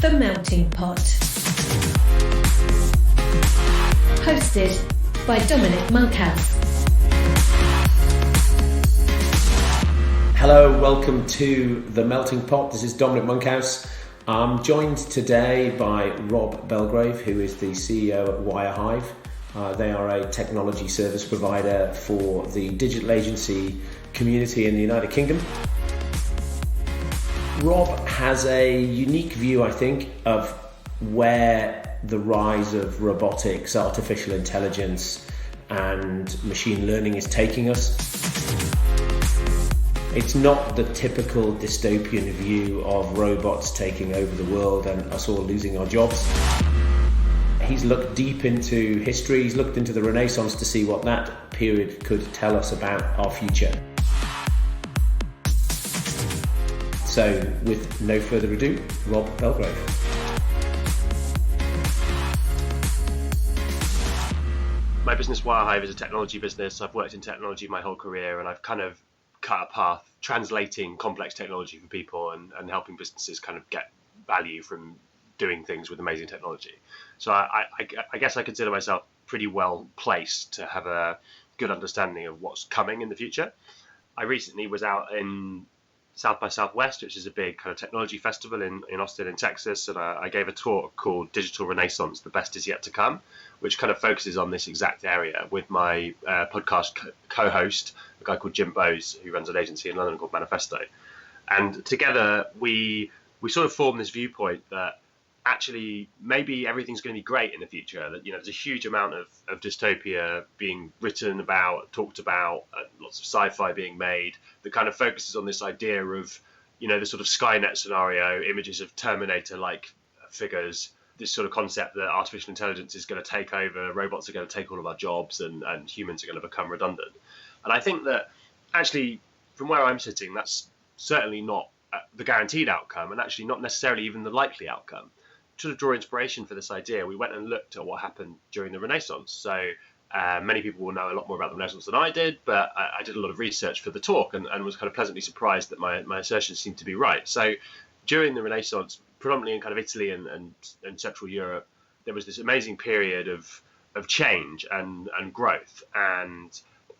The Melting Pot. Hosted by Dominic Monkhouse. Hello, welcome to The Melting Pot. This is Dominic Monkhouse. I'm joined today by Rob Belgrave, who is the CEO at Wirehive. They are a technology service provider for the digital agency community in the United Kingdom. Rob has a unique view, I think, of where the rise of robotics, artificial intelligence, and machine learning is taking us. It's not the typical dystopian view of robots taking over the world and us all losing our jobs. He's looked deep into history, he's looked into the Renaissance to see what that period could tell us about our future. So, with no further ado, Rob Belgrave. My business, Wirehive, is a technology business. I've worked in technology my whole career, and I've kind of cut a path translating complex technology for people and helping businesses kind of get value from doing things with amazing technology. So I guess I consider myself pretty well placed to have a good understanding of what's coming in the future. I recently was out in South by Southwest, which is a big kind of technology festival in Austin in Texas, and I gave a talk called Digital Renaissance, the Best Is Yet to Come, which kind of focuses on this exact area with my podcast co-host, a guy called Jim Bowes, who runs an agency in London called Manifesto. And together we sort of formed this viewpoint that actually maybe everything's going to be great in the future, that there's a huge amount of dystopia being written about, talked about, lots of sci-fi being made that kind of focuses on this idea of the sort of Skynet scenario, images of Terminator-like figures, this sort of concept that artificial intelligence is going to take over, robots are going to take all of our jobs, and humans are going to become redundant. And I think that actually from where I'm sitting, that's certainly not the guaranteed outcome, and actually not necessarily even the likely outcome. To draw inspiration for this idea, we went and looked at what happened during the Renaissance. So many people will know a lot more about the Renaissance than I did, but I did a lot of research for the talk and was kind of pleasantly surprised that my assertions seemed to be right. So during the Renaissance, predominantly in kind of Italy and Central Europe, there was this amazing period of change and growth, and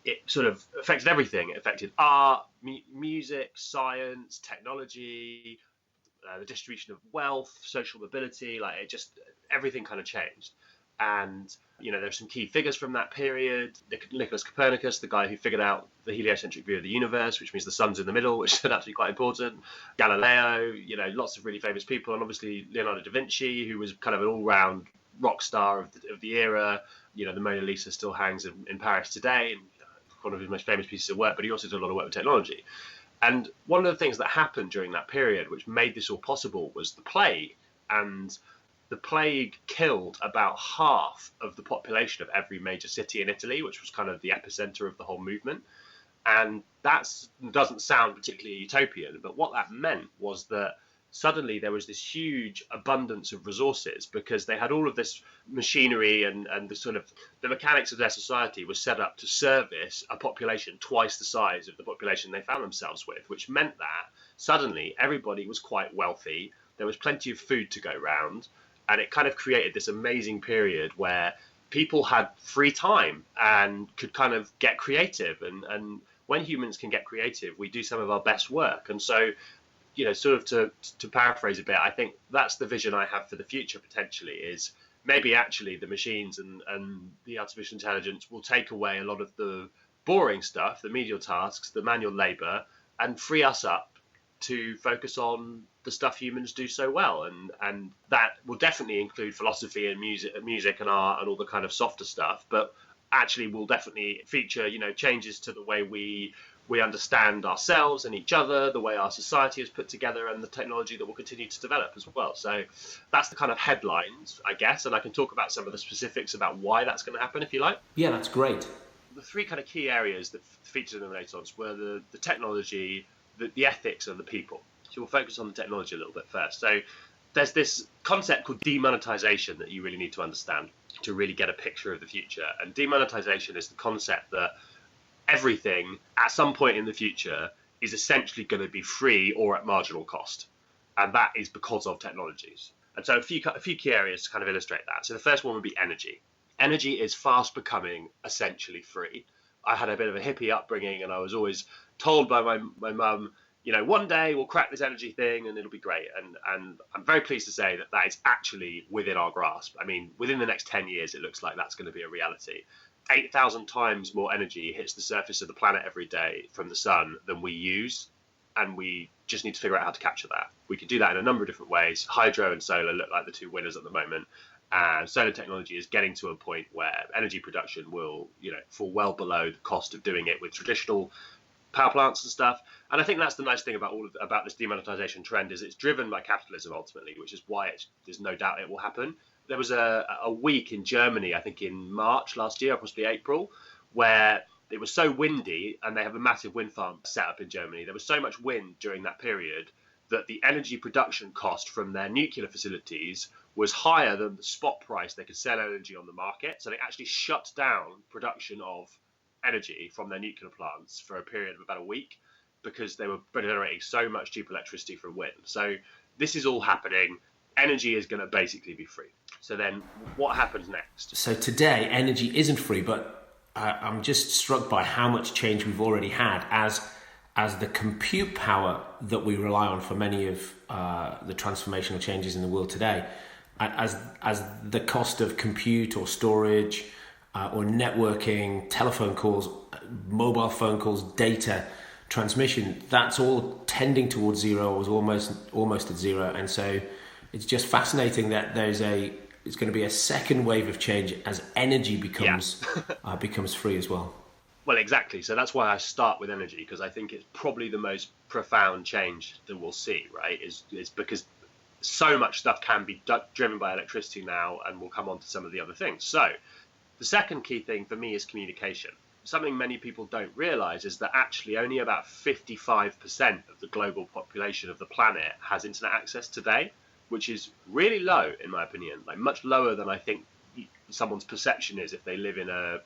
it sort of affected everything. It affected art, music, science, technology, the distribution of wealth, social mobility, everything kind of changed. And there's some key figures from that period. Nicholas Copernicus, the guy who figured out the heliocentric view of the universe, which means the sun's in the middle, which turned out to be quite important. Galileo, lots of really famous people, and obviously Leonardo da Vinci, who was kind of an all-round rock star of the era. The Mona Lisa still hangs in Paris today, and one of his most famous pieces of work, but he also did a lot of work with technology. And one of the things that happened during that period, which made this all possible, was the plague. And the plague killed about half of the population of every major city in Italy, which was kind of the epicenter of the whole movement. And that doesn't sound particularly utopian, but what that meant was that suddenly there was this huge abundance of resources because they had all of this machinery and the mechanics of their society was set up to service a population twice the size of the population they found themselves with, which meant that suddenly everybody was quite wealthy, there was plenty of food to go round, and it kind of created this amazing period where people had free time and could kind of get creative, and when humans can get creative, we do some of our best work. And so sort of to paraphrase a bit, I think that's the vision I have for the future potentially, is maybe actually the machines and the artificial intelligence will take away a lot of the boring stuff, the menial tasks, the manual labor, and free us up to focus on the stuff humans do so well. And that will definitely include philosophy and music and art and all the kind of softer stuff, but actually will definitely feature, changes to the way we understand ourselves and each other, the way our society is put together, and the technology that will continue to develop as well. So that's the kind of headlines, I guess, and I can talk about some of the specifics about why that's going to happen if you like. Yeah, that's great. The three kind of key areas that featured in the Renaissance were the technology, the ethics, and the people. So we'll focus on the technology a little bit first. So there's this concept called demonetization that you really need to understand to really get a picture of the future. And demonetization is the concept that everything at some point in the future is essentially going to be free or at marginal cost. And that is because of technologies. And so a few key areas to kind of illustrate that. So the first one would be energy. Energy is fast becoming essentially free. I had a bit of a hippie upbringing, and I was always told by my mum, one day we'll crack this energy thing and it'll be great. And I'm very pleased to say that is actually within our grasp. I mean, within the next 10 years, it looks like that's going to be a reality. 8,000 times more energy hits the surface of the planet every day from the sun than we use, and we just need to figure out how to capture that. We can do that in a number of different ways. Hydro and solar look like the two winners at the moment, and solar technology is getting to a point where energy production will, fall well below the cost of doing it with traditional power plants and stuff. And I think that's the nice thing about this demonetization trend, is it's driven by capitalism ultimately, which is why there's no doubt it will happen. There was a week in Germany, I think in March last year, or possibly April, where it was so windy, and they have a massive wind farm set up in Germany. There was so much wind during that period that the energy production cost from their nuclear facilities was higher than the spot price they could sell energy on the market. So they actually shut down production of energy from their nuclear plants for a period of about a week, because they were generating so much cheap electricity from wind. So this is all happening. Energy is going to basically be free. So then what happens next? So today, energy isn't free, but I'm just struck by how much change we've already had as the compute power that we rely on for many of the transformational changes in the world today, as the cost of compute or storage or networking, telephone calls, mobile phone calls, data transmission, that's all tending towards zero, or was almost at zero. And so it's just fascinating that it's going to be a second wave of change as energy becomes becomes free as well. Well, exactly. So that's why I start with energy, because I think it's probably the most profound change that we'll see, right? Is because so much stuff can be driven by electricity now, and we'll come on to some of the other things. So the second key thing for me is communication. Something many people don't realize is that actually only about 55% of the global population of the planet has internet access today, which is really low in my opinion, like much lower than I think someone's perception is if they live in a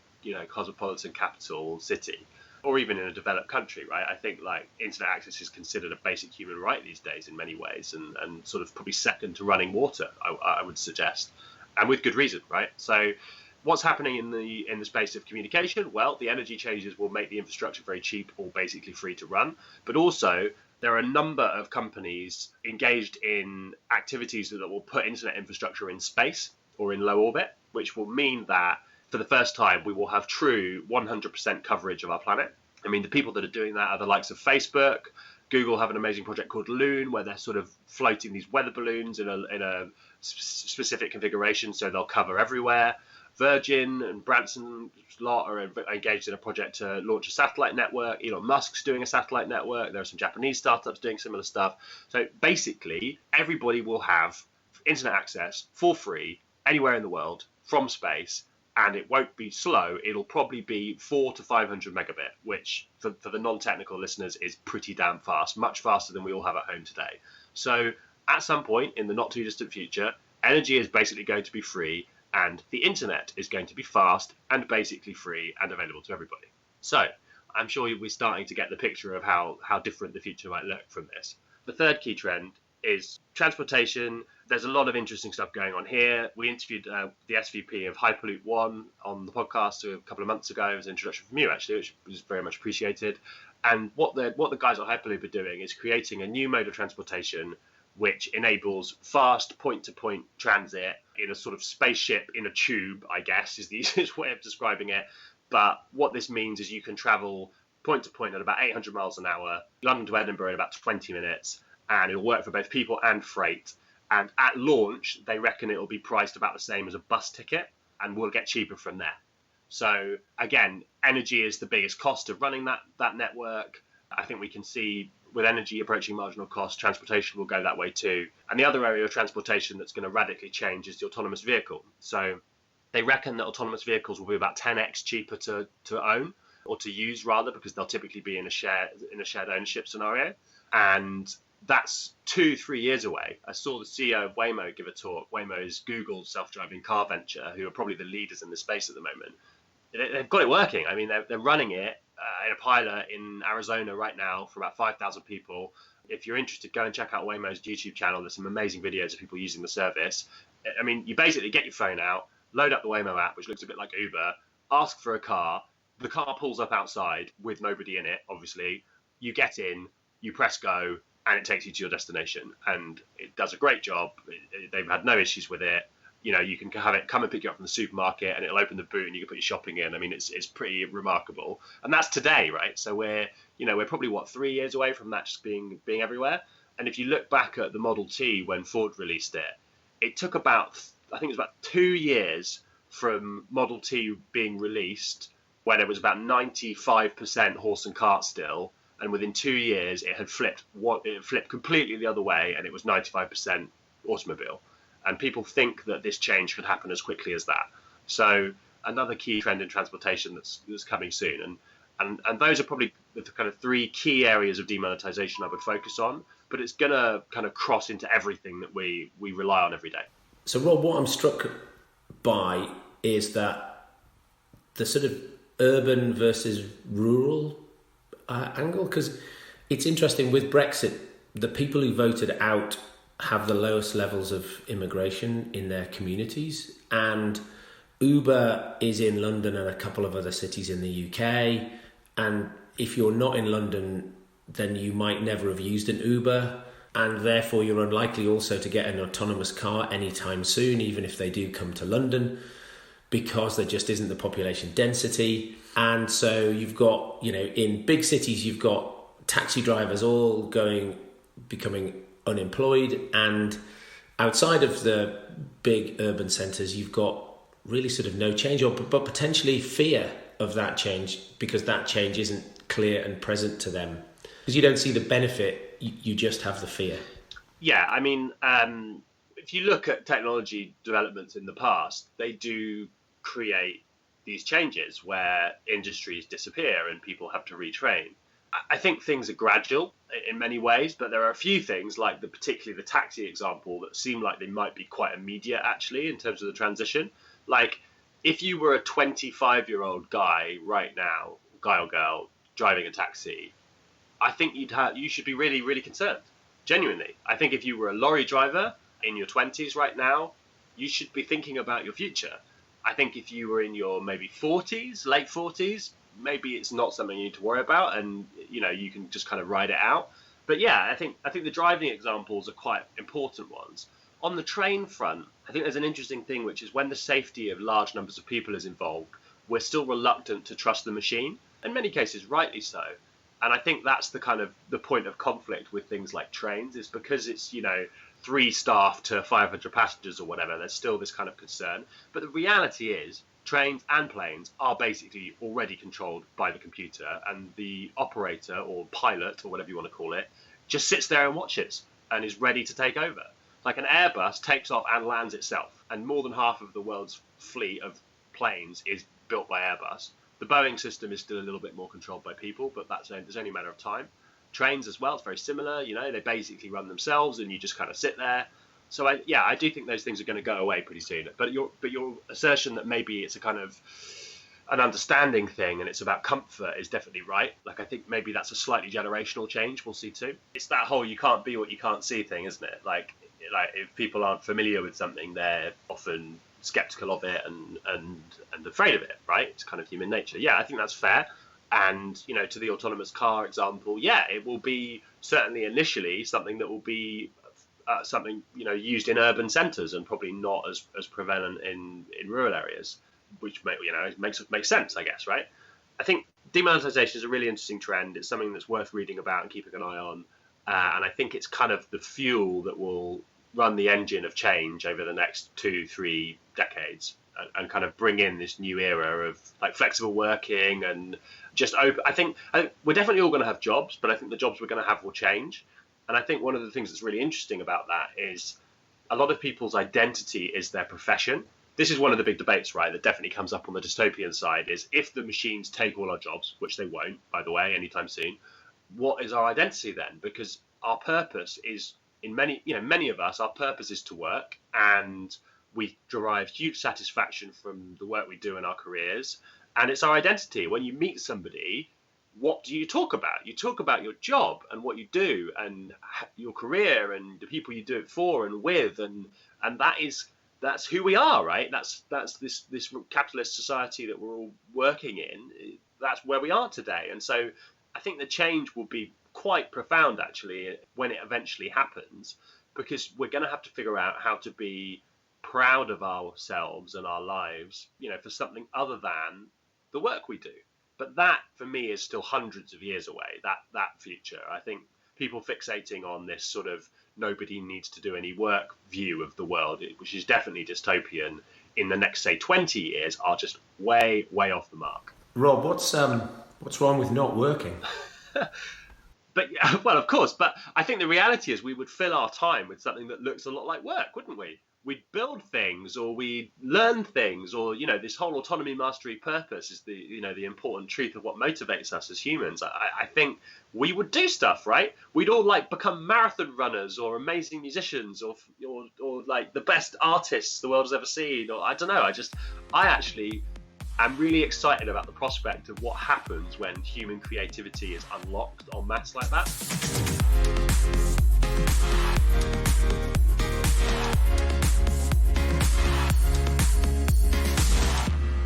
cosmopolitan capital city, or even in a developed country, right? I think like internet access is considered a basic human right these days in many ways, and sort of probably second to running water, I would suggest, and with good reason, right? So what's happening in the space of communication? Well, the energy changes will make the infrastructure very cheap or basically free to run, but also there are a number of companies engaged in activities that will put internet infrastructure in space or in low orbit, which will mean that for the first time we will have true 100% coverage of our planet. I mean, the people that are doing that are the likes of Facebook. Google have an amazing project called Loon, where they're sort of floating these weather balloons in a specific configuration, so they'll cover everywhere. Virgin and Branson's lot are engaged in a project to launch a satellite network. Elon Musk's doing a satellite network. There are some Japanese startups doing similar stuff. So basically, everybody will have internet access for free anywhere in the world from space, and it won't be slow. It'll probably be 400 to 500 megabit, which for the non-technical listeners is pretty damn fast, much faster than we all have at home today. So at some point in the not too distant future, energy is basically going to be free, and the internet is going to be fast and basically free and available to everybody. So I'm sure you'll be starting to get the picture of how different the future might look from this. The third key trend is transportation. There's a lot of interesting stuff going on here. We interviewed the SVP of Hyperloop One on the podcast a couple of months ago. It was an introduction from you, actually, which was very much appreciated. And what the guys at Hyperloop are doing is creating a new mode of transportation which enables fast point-to-point transit in a sort of spaceship in a tube, I guess, is the easiest way of describing it. But what this means is you can travel point-to-point at about 800 miles an hour, London to Edinburgh in about 20 minutes, and it'll work for both people and freight. And at launch, they reckon it'll be priced about the same as a bus ticket, and will get cheaper from there. So again, energy is the biggest cost of running that network. I think we can see with energy approaching marginal cost, transportation will go that way too. And the other area of transportation that's going to radically change is the autonomous vehicle. So they reckon that autonomous vehicles will be about 10x cheaper to own, or to use rather, because they'll typically be in a shared ownership scenario. And that's 2-3 years away. I saw the CEO of Waymo give a talk. Waymo is Google's self-driving car venture, who are probably the leaders in the space at the moment. They've got it working. I mean, they're running it in a pilot in Arizona right now for about 5,000 people. If you're interested, go and check out Waymo's YouTube channel. There's some amazing videos of people using the service. I mean, you basically get your phone out, load up the Waymo app, which looks a bit like Uber, ask for a car. The car pulls up outside with nobody in it, obviously. You get in, you press go, and it takes you to your destination. And it does a great job. They've had no issues with it. You can have it come and pick you up from the supermarket, and it'll open the boot and you can put your shopping in. I mean, it's pretty remarkable. And that's today, right? So we're probably 3 years away from that just being everywhere. And if you look back at the Model T when Ford released it, it took about 2 years from Model T being released, when it was about 95% horse and cart still, and within 2 years it had flipped completely the other way, and it was 95% automobile. And people think that this change could happen as quickly as that. So another key trend in transportation that's coming soon. And those are probably the kind of 3 key areas of demonetization I would focus on. But it's going to kind of cross into everything that we rely on every day. So, Rob, what I'm struck by is that the sort of urban versus rural angle, because it's interesting with Brexit, the people who voted out have the lowest levels of immigration in their communities, and Uber is in London and a couple of other cities in the UK, and if you're not in London, then you might never have used an Uber, and therefore you're unlikely also to get an autonomous car anytime soon, even if they do come to London, because there just isn't the population density. And so you've got, in big cities, you've got taxi drivers all becoming unemployed, and outside of the big urban centres you've got really sort of no change, but potentially fear of that change, because that change isn't clear and present to them, because you don't see the benefit, you just have the fear. Yeah, I mean, if you look at technology developments in the past, they do create these changes where industries disappear and people have to retrain. I think things are gradual in many ways, but there are a few things, like particularly the taxi example, that seem like they might be quite immediate actually in terms of the transition. Like, if you were a 25-year-old guy right now, guy or girl, driving a taxi, I think you should be really, really concerned. Genuinely. I think if you were a lorry driver in your 20s right now, you should be thinking about your future. I think if you were in your maybe 40s, late 40s, maybe it's not something you need to worry about, and you can just kind of ride it out. But yeah, I think the driving examples are quite important ones. On the train front, I think there's an interesting thing, which is when the safety of large numbers of people is involved, we're still reluctant to trust the machine, in many cases rightly so. And I think that's the point of conflict with things like trains, is because it's 3 staff to 500 passengers or whatever, there's still this kind of concern. But the reality is trains and planes are basically already controlled by the computer, and the operator or pilot or whatever you want to call it just sits there and watches and is ready to take over. Like, an Airbus takes off and lands itself, and more than half of the world's fleet of planes is built by Airbus. The Boeing system is still a little bit more controlled by people, but there's only a matter of time. Trains as well, it's very similar. They basically run themselves and you just kind of sit there. So I do think those things are going to go away pretty soon. But your assertion that maybe it's a kind of an understanding thing and it's about comfort is definitely right. Like, I think maybe that's a slightly generational change we'll see too. It's that whole you can't be what you can't see thing, isn't it? Like if people aren't familiar with something, they're often skeptical of it and afraid of it, right? It's kind of human nature. Yeah, I think that's fair. And, to the autonomous car example, yeah, it will be certainly initially something that will be something, used in urban centres and probably not as prevalent in rural areas, which makes sense, I guess, right? I think demonetization is a really interesting trend. It's something that's worth reading about and keeping an eye on. And I think it's kind of the fuel that will run the engine of change over the next 2-3 decades and kind of bring in this new era of like flexible working and just open. I think we're definitely all going to have jobs, but I think the jobs we're going to have will change. And I think one of the things that's really interesting about that is a lot of people's identity is their profession. This is one of the big debates, right, that definitely comes up on the dystopian side, is if the machines take all our jobs, which they won't, by the way, anytime soon, what is our identity then? Because our purpose is, in many of us, our purpose is to work, and we derive huge satisfaction from the work we do in our careers, and it's our identity. When you meet somebody, what do you talk about? You talk about your job and what you do and your career and the people you do it for and with, and that's who we are, right? That's this capitalist society that we're all working in. That's where we are today, and so I think the change will be quite profound actually when it eventually happens, because we're going to have to figure out how to be proud of ourselves and our lives, for something other than the work we do. But that, for me, is still hundreds of years away, that future. I think people fixating on this sort of nobody needs to do any work view of the world, which is definitely dystopian, in the next, say, 20 years, are just way, way off the mark. Rob, what's wrong with not working? But, well, of course, but I think the reality is we would fill our time with something that looks a lot like work, wouldn't we? We'd build things, or we'd learn things, or, this whole autonomy, mastery, purpose is the important truth of what motivates us as humans. I think we would do stuff, right? We'd all become marathon runners or amazing musicians or like the best artists the world has ever seen, or I don't know. I actually am really excited about the prospect of what happens when human creativity is unlocked en masse like that.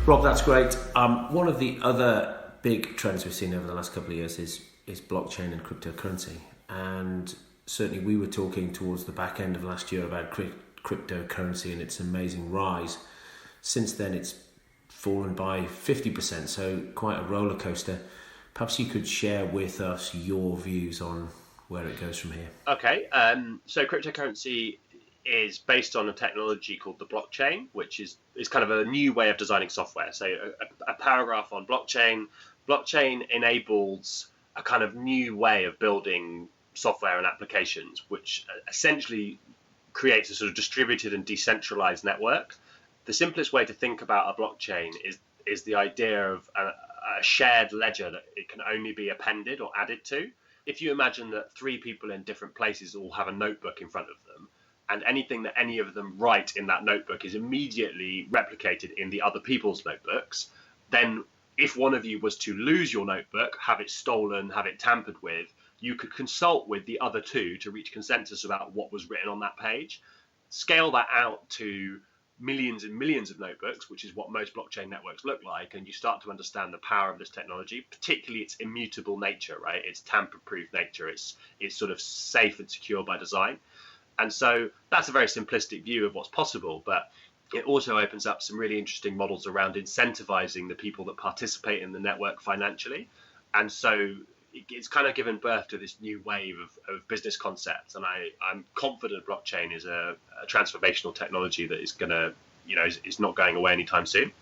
Rob, that's great. One of the other big trends we've seen over the last couple of years is blockchain and cryptocurrency. And certainly we were talking towards the back end of last year about cryptocurrency and its amazing rise. Since then, it's fallen by 50%, so quite a roller coaster. Perhaps you could share with us your views on where it goes from here. Okay, so cryptocurrency is based on a technology called the blockchain, which is kind of a new way of designing software. So a paragraph on blockchain. Blockchain enables a kind of new way of building software and applications, which essentially creates a sort of distributed and decentralized network. The simplest way to think about a blockchain is the idea of a shared ledger that it can only be appended or added to. If you imagine that three people in different places all have a notebook in front of them, and anything that any of them write in that notebook is immediately replicated in the other people's notebooks, then if one of you was to lose your notebook, have it stolen, have it tampered with, you could consult with the other two to reach consensus about what was written on that page. Scale that out to millions and millions of notebooks, which is what most blockchain networks look like, and you start to understand the power of this technology, particularly its immutable nature, right? Its tamper-proof nature. It's sort of safe and secure by design. And so that's a very simplistic view of what's possible, but it also opens up some really interesting models around incentivizing the people that participate in the network financially. And so it's kind of given birth to this new wave of business concepts. And I'm confident blockchain is a transformational technology that is going to, is not going away anytime soon.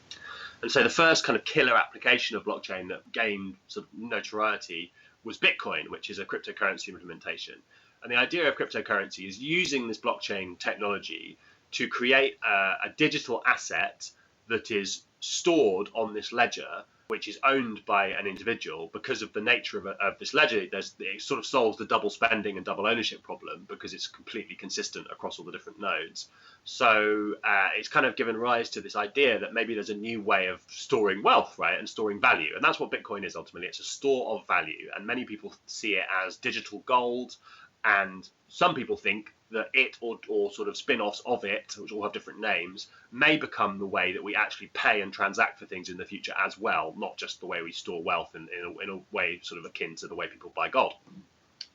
And so the first kind of killer application of blockchain that gained sort of notoriety was Bitcoin, which is a cryptocurrency implementation. And the idea of cryptocurrency is using this blockchain technology to create a digital asset that is stored on this ledger, which is owned by an individual. Because of the nature of this ledger, it sort of solves the double spending and double ownership problem because it's completely consistent across all the different nodes. So it's kind of given rise to this idea that maybe there's a new way of storing wealth, right, and storing value. And that's what Bitcoin is ultimately. It's a store of value. And many people see it as digital gold. And some people think that it or sort of spin-offs of it, which all have different names, may become the way that we actually pay and transact for things in the future as well, not just the way we store wealth in a way sort of akin to the way people buy gold.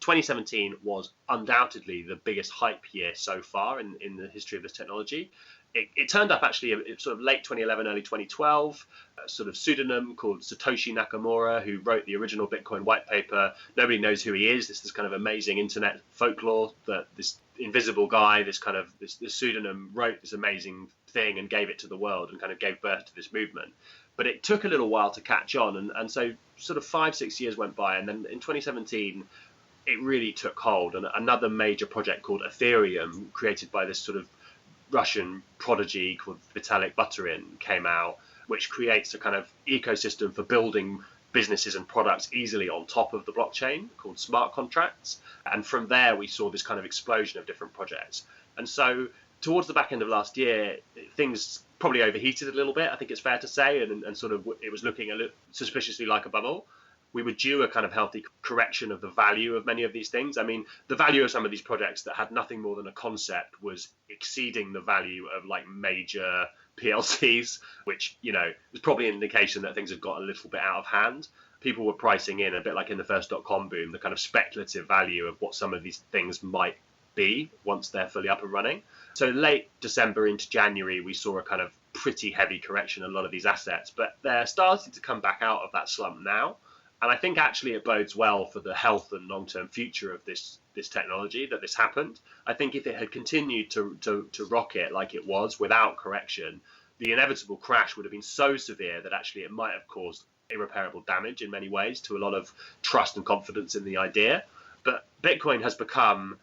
2017 was undoubtedly the biggest hype year so far in the history of this technology. It turned up actually sort of late 2011, early 2012, a sort of pseudonym called Satoshi Nakamura, who wrote the original Bitcoin white paper. Nobody knows who he is. This is kind of amazing internet folklore that this invisible guy, this pseudonym, wrote this amazing thing and gave it to the world and kind of gave birth to this movement. But it took a little while to catch on. And so sort of 5-6 years went by. And then in 2017, it really took hold. And another major project called Ethereum, created by this sort of Russian prodigy called Vitalik Buterin, came out, which creates a kind of ecosystem for building businesses and products easily on top of the blockchain called smart contracts. And from there, we saw this kind of explosion of different projects. And so towards the back end of last year, things probably overheated a little bit, I think it's fair to say, and sort of it was looking a little suspiciously like a bubble. we were due a kind of healthy correction of the value of many of these things. I mean, the value of some of these projects that had nothing more than a concept was exceeding the value of like major PLCs, which, you know, was probably an indication that things had got a little bit out of hand. People were pricing in, a bit like in the first .com boom, the kind of speculative value of what some of these things might be once they're fully up and running. So late December into January, we saw a kind of pretty heavy correction in a lot of these assets, but they're starting to come back out of that slump now. And I think actually it bodes well for the health and long-term future of this technology that this happened. I think if it had continued to rocket like it was without correction, the inevitable crash would have been so severe that actually it might have caused irreparable damage in many ways to a lot of trust and confidence in the idea. But Bitcoin has become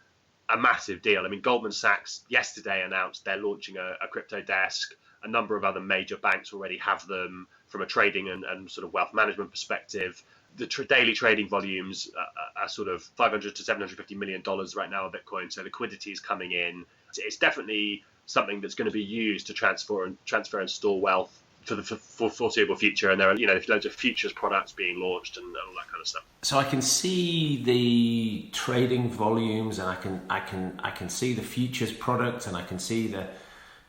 a massive deal. I mean, Goldman Sachs yesterday announced they're launching a crypto desk. A number of other major banks already have them from a trading and sort of wealth management perspective. The daily trading volumes are sort of $500 to $750 million right now on Bitcoin. So liquidity is coming in. It's definitely something that's going to be used to transfer and store wealth for the foreseeable future. And there are, you know, loads of futures products being launched and all that kind of stuff. So I can see the trading volumes, and I can see the futures products, and I can see the,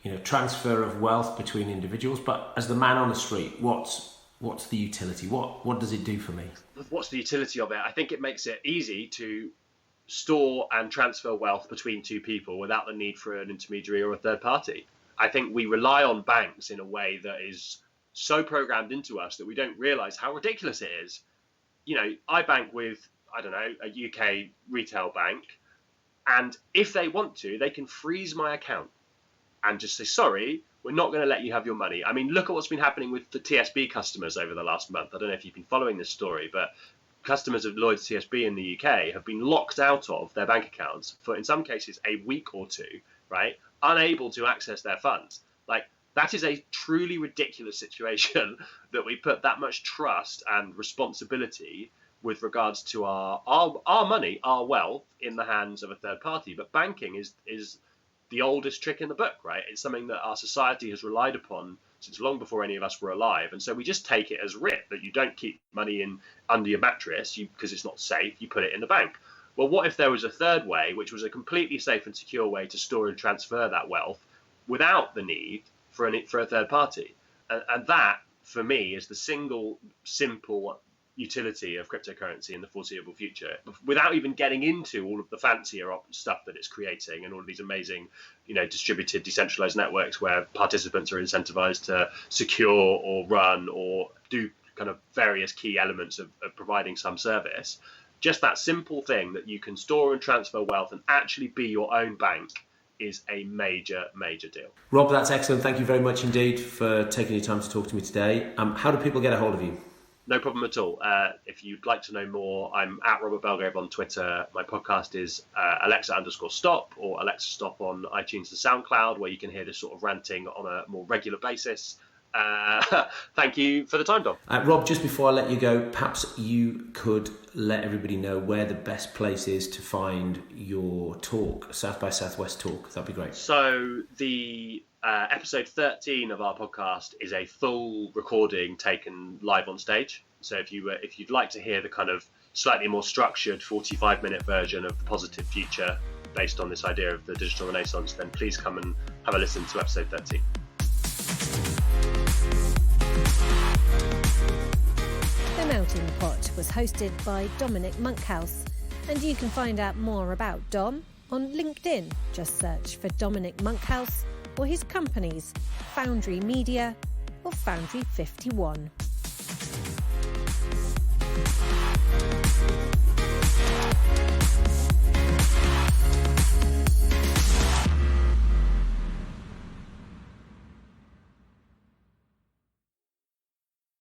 you know, transfer of wealth between individuals. But as the man on the street, what's the utility? What does it do for me? What's the utility of it? I think it makes it easy to store and transfer wealth between two people without the need for an intermediary or a third party. I think we rely on banks in a way that is so programmed into us that we don't realize how ridiculous it is. You know, I bank with, I don't know, a UK retail bank, and if they want to, they can freeze my account and just say, sorry, we're not going to let you have your money. I mean, look at what's been happening with the TSB customers over the last month. I don't know if you've been following this story, but customers of Lloyds TSB in the UK have been locked out of their bank accounts for, in some cases, a week or two, right? Unable to access their funds. Like, that is a truly ridiculous situation that we put that much trust and responsibility with regards to our money, our wealth, in the hands of a third party. But banking is the oldest trick in the book, right? It's something that our society has relied upon since long before any of us were alive. And so we just take it as writ that you don't keep money in under your mattress because it's not safe. You put it in the bank. Well, what if there was a third way, which was a completely safe and secure way to store and transfer that wealth without the need for a third party? And that, for me, is the single simple utility of cryptocurrency in the foreseeable future, without even getting into all of the fancier stuff that it's creating and all of these amazing, you know, distributed decentralized networks where participants are incentivized to secure or run or do kind of various key elements of providing some service. Just that simple thing that you can store and transfer wealth and actually be your own bank is a major, major deal. Rob, that's excellent. Thank you very much indeed for taking your time to talk to me today. How do people get a hold of you? No problem at all. If you'd like to know more, I'm at Robert Belgrave on Twitter. My podcast is Alexa_stop or Alexa Stop on iTunes and SoundCloud, where you can hear this sort of ranting on a more regular basis. Thank you for the time, Dom. Rob, just before I let you go, perhaps you could let everybody know where the best place is to find your talk, South by Southwest talk. That'd be great. So the episode 13 of our podcast is a full recording taken live on stage. So if you'd like to hear the kind of slightly more structured 45-minute version of the positive future based on this idea of the digital renaissance, then please come and have a listen to episode 13. The Melting Pot was hosted by Dominic Monkhouse, and you can find out more about Dom on LinkedIn. Just search for Dominic Monkhouse or his companies, Foundry Media or Foundry 51.